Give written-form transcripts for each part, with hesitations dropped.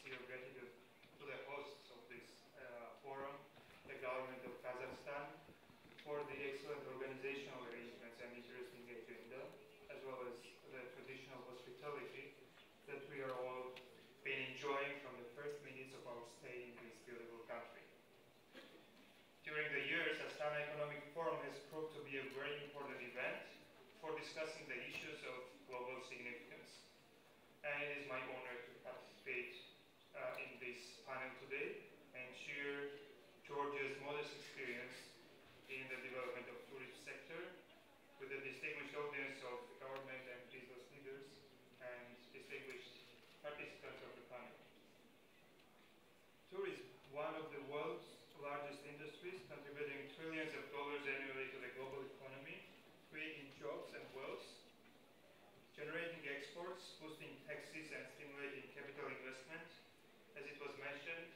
sincere gratitude to the hosts of this forum, the government of Kazakhstan, for the excellent organizational arrangements and interesting agenda, as well as the traditional hospitality that we are all been enjoying from the first minutes of our stay in this beautiful country. During the years, Astana Economic Forum has proved to be a very important event for discussing the issues of global significance. And it is my honor to participate in this panel today and share Georgia's modest experience in the development of tourism sector with the distinguished audience of government and business leaders and distinguished participants of the panel. Tourism, one of the world's largest industries, contributing trillions of dollars annually to the global economy, creating jobs and wealth, generating exports, boosting taxes, and stimulating capital investment, as it was mentioned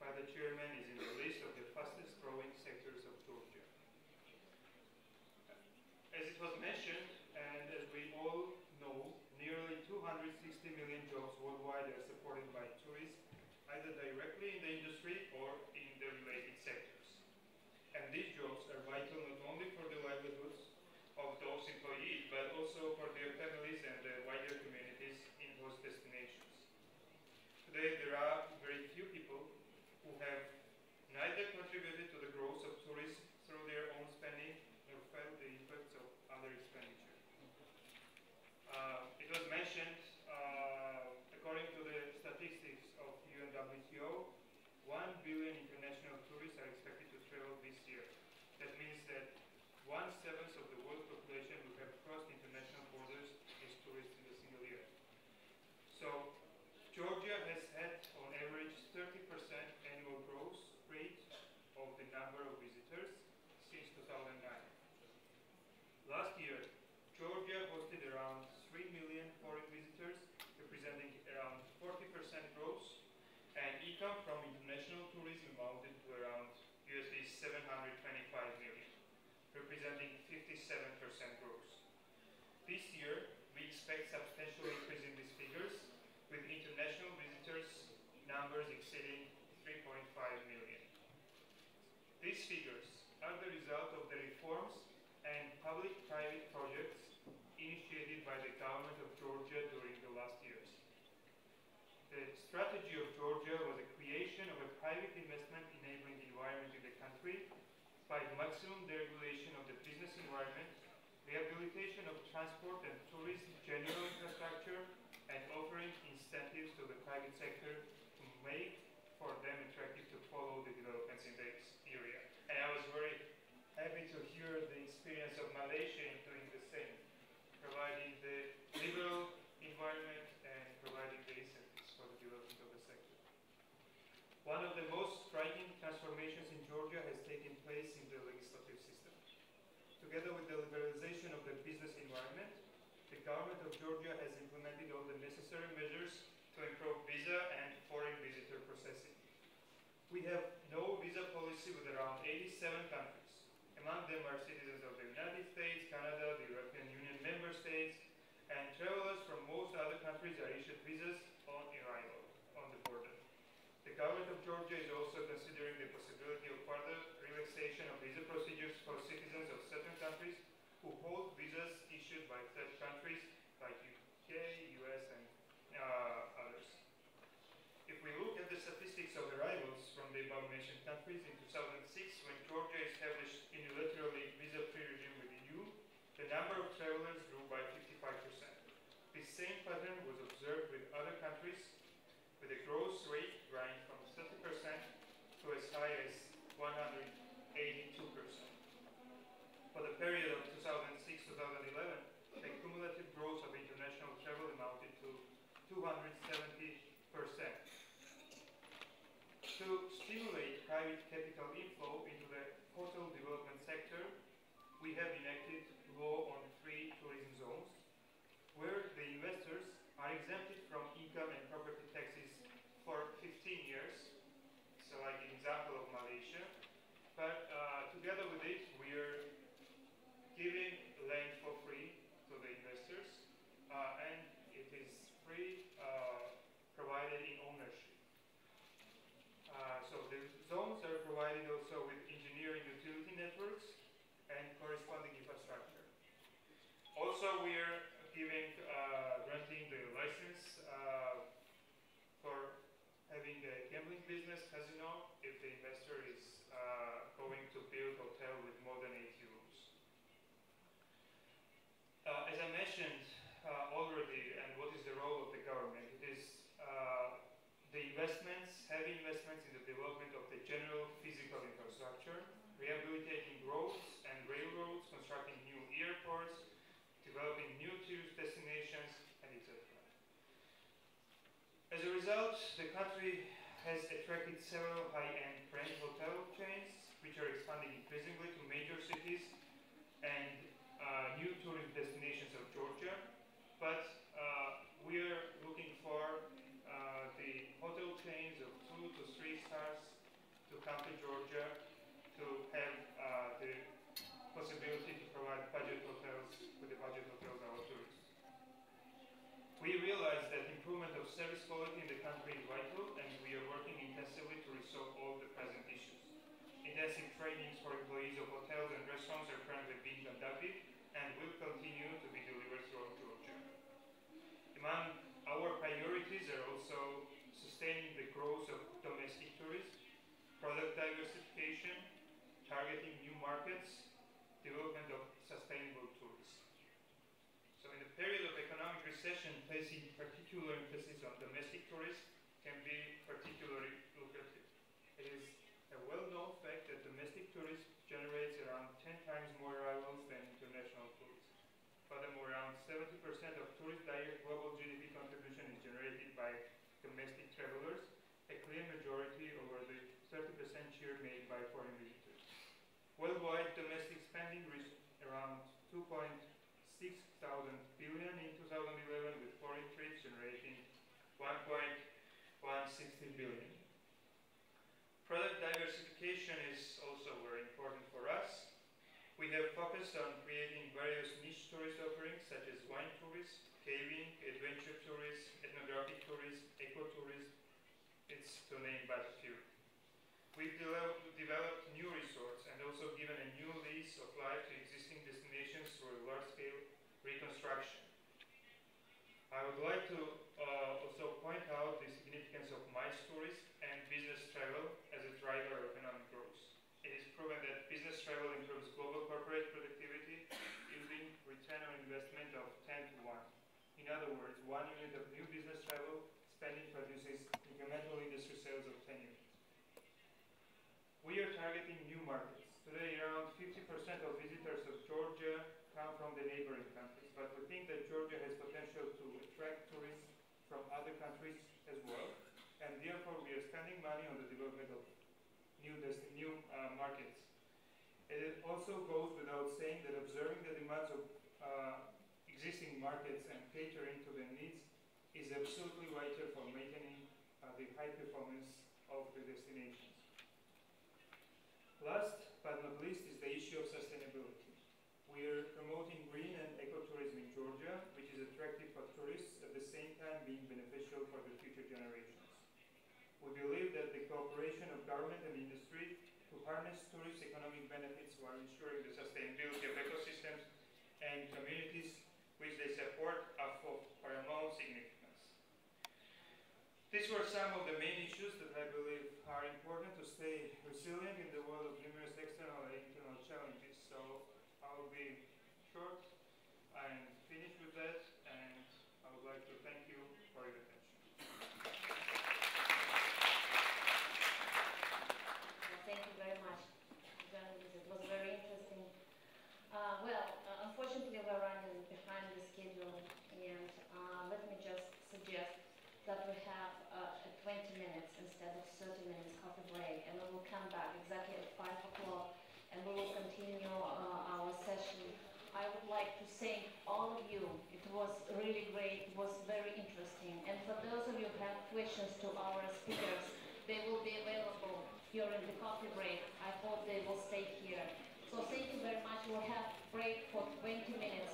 by the chairman, is in the list of the fastest growing sectors of Georgia. As it was mentioned, and as we all know, nearly 260 million jobs worldwide are supported by tourism, either directly in the industry or in the related sectors. And these jobs are vital not only for the livelihoods of those employees, but also for their families and the wider communities in those destinations. Today, there are very few people who have neither contributed to the growth of tourism through their own spending nor felt the effects of other expenditure. It was mentioned, according to the statistics of UNWTO, 1 billion international tourists are expected to travel this year. That means that 1/7 of the world population who have crossed international borders is tourists in a single year. So Georgia has had on average 30% annual growth rate of the number of visitors since 2009. Last year, Georgia hosted around 3 million foreign visitors, representing around 40% growth, and income from international tourism amounted to around USD 725 million, representing 57% growth. This year, we expect substantial increase in these figures, with international visitors numbers exceeding 3.5 million. These figures are the result of the reforms and public-private projects initiated by the government of Georgia during the last years. The strategy of Georgia was the creation of a private investment enabling the environment in the country by maximum deregulation of the business environment, rehabilitation of transport and tourism general infrastructure, and offering incentives to the private sector to make for them attractive to follow the developments in this area. And I was very happy to hear the experience of Malaysia in doing the same, providing the liberal environment and providing the incentives for the development of the sector. One of the most striking transformations in Georgia has taken place in the legislative system. Together with the liberalization of the business environment, the government of Georgia has implemented all the necessary measures to improve visa and foreign visitor processing. We have no visa policy with around 87 countries. Among them are citizens of the United States, Canada, the European Union member states, and travelers from most other countries are issued visas on arrival on the border. The government of Georgia is also considering the possibility of further relaxation of visa procedures for citizens of certain countries who hold visas issued by third countries like UK, US, and others. If we look at the statistics of arrivals from the above-mentioned countries in 2006, when Georgia established unilaterally visa-free regime with the EU, the number of travelers grew by 55%. This same pattern was observed with other countries, with a growth rate ranging from 30% to as high as 182%. For the period of 2006-2011, the cumulative growth of international travel amounted to 270%. To stimulate private capital inflow into the hotel development sector, we have enacted law on 3 tourism zones, where the investors are exempted from income and property taxes for 15 years. So like an example of Malaysia. But together with it, we are giving land for free to the investors, and it is free, provided in ownership. mentioned already, and what is the role of the government? It is the investments, heavy investments in the development of the general physical infrastructure, rehabilitating roads and railroads, constructing new airports, developing new tourist destinations, and etc. As a result, the country has attracted several high-end brand hotel chains, which are expanding increasingly to major cities and new tourist destinations of Georgia. But we are looking for the hotel chains of 2 to 3 stars to come to Georgia to have the possibility to provide budget hotels with the budget hotels our tourists. We realize that improvement of service quality in the country is vital, and we are working intensively to resolve all the present issues. Intensive trainings for employees of hotels and restaurants are currently being conducted and will continue to be delivered throughout Georgia. Among our priorities are also sustaining the growth of domestic tourism, product diversification, targeting new markets, development of sustainable tourism. So in the period of economic recession, placing particular emphasis on domestic tourism can be particularly lucrative. It is a well-known fact that domestic tourism generates around 10 times more arrivals than international tourism. Furthermore, around 70% of tourist direct global GDP contribution is generated by domestic travelers, a clear majority over the 30% share made by foreign visitors. Worldwide domestic spending reached around 2.6 thousand billion in 2011, with foreign trips generating 1.160 billion. Product diversification is also very important for us. We have focused on creating various niche tourist offerings such as wine tourism, caving, adventure tourism, ethnographic tourism, ecotourism. It's to name but a few. We've developed new resorts and also given a new lease of life to existing destinations through a large-scale reconstruction. I would like to also point out the significance of MICE tourism and business travel as a driver of economic growth. It is proven that business travel improves global corporate productivity, yielding return on investment of 10 to 1. In other words, 1 unit of new business travel spending produces incremental industry sales of 10 units. We are targeting new markets. Today, around 50% of visitors of Georgia come from the neighboring countries, but we think that Georgia has potential to attract tourists from other countries as well, and therefore we are spending money on the development of new markets. It also goes without saying that observing the demands of existing markets and catering to their needs is absolutely vital for maintaining the high performance of the destinations. Last but not least is the issue of sustainability. We are promoting green and ecotourism in Georgia, which is attractive for tourists at the same time being beneficial for the future generations. We believe that the cooperation of government and industry to harness tourist economic benefits while ensuring the sustainability of ecosystems and communities which they support are of paramount significance. These were some of the main issues that I believe are important to stay resilient in the world of numerous external and internal challenges. So I will be short and finish with that, and I would like to thank you for your attention. Well, thank you very much, journalist. It was very interesting. Unfortunately, we're running behind the schedule, and let me just suggest that we have a 20 minutes instead of 30 minutes coffee break, and we will come back exactly at 5 o'clock, and we will continue our session. I would like to thank all of you. It was really great. It was very interesting. And for those of you who have questions to our speakers, they will be available during the coffee break. I hope they will stay here. So thank you very much. We'll have break for 20 minutes.